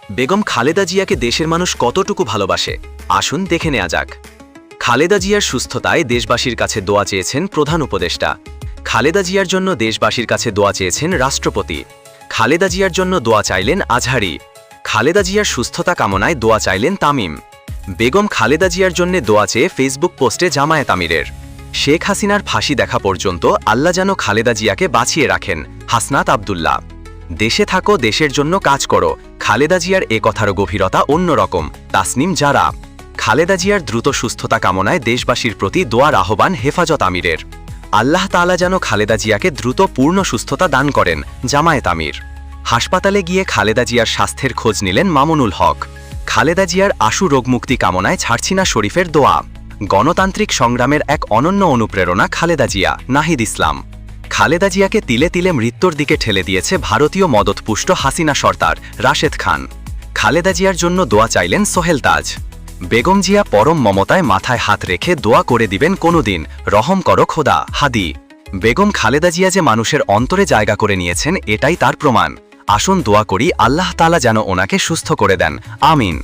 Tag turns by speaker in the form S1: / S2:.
S1: বেগম খালেদা জিয়াকে দেশের মানুষ কতটুকু ভালোবাসে আসুন দেখে নেওয়া যাক। খালেদা জিয়ার সুস্থতায় দেশবাসীর কাছে দোয়া চেয়েছেন প্রধান উপদেষ্টা। খালেদা জিয়ার জন্য দেশবাসীর কাছে দোয়া চেয়েছেন রাষ্ট্রপতি। খালেদা জিয়ার জন্য দোয়া চাইলেন আজহারি। খালেদা জিয়ার সুস্থতা কামনায় দোয়া চাইলেন তামিম। বেগম খালেদা জিয়ার জন্য দোয়া চেয়ে ফেসবুক পোস্টে জামায়াত আমিরের। শেখ হাসিনার ফাঁসি দেখা পর্যন্ত আল্লাহ যেন খালেদা জিয়াকে বাঁচিয়ে রাখেন, হাসনাত আবদুল্লাহ। দেশে থাকো, দেশের জন্য কাজ করো, খালেদা জিয়ার এ কথার গভীরতা অন্যরকম, তাসনিম জারা। খালেদা জিয়ার দ্রুত সুস্থতা কামনায় দেশবাসীর প্রতি দোয়ার আহ্বান হেফাজত আমিরের। আল্লাহ তাআলা যেন খালেদা জিয়াকে দ্রুত পূর্ণ সুস্থতা দান করেন, জামায়াত আমির। হাসপাতালে গিয়ে খালেদা জিয়ার স্বাস্থ্যের খোঁজ নিলেন মামুনুল হক। খালেদা জিয়ার আশু রোগমুক্তি কামনায় ছাড়ছিনা শরীফের দোয়া। গণতান্ত্রিক সংগ্রামের এক অনন্য অনুপ্রেরণা খালেদা জিয়া, নাহিদ ইসলাম। খালেদা জিয়াকে তিলে তিলে মৃত্যুর দিকে ঠেলে দিয়েছে ভারতীয় মদতপুষ্ট হাসিনা সরকার, রাশেদ খান। খালেদা জিয়ার জন্য দোয়া চাইলেন সোহেল তাজ। বেগম জিয়া পরম মমতায় মাথায় হাত রেখে দোয়া করে দিবেন কোনোদিন, রহম করো খোদা, হাদি। বেগম খালেদা জিয়া যে মানুষের অন্তরে জায়গা করে নিয়েছেন, এটাই তার প্রমাণ। আসুন দোয়া করি আল্লাহ তাআলা যেন ওনাকে সুস্থ করে দেন, আমিন।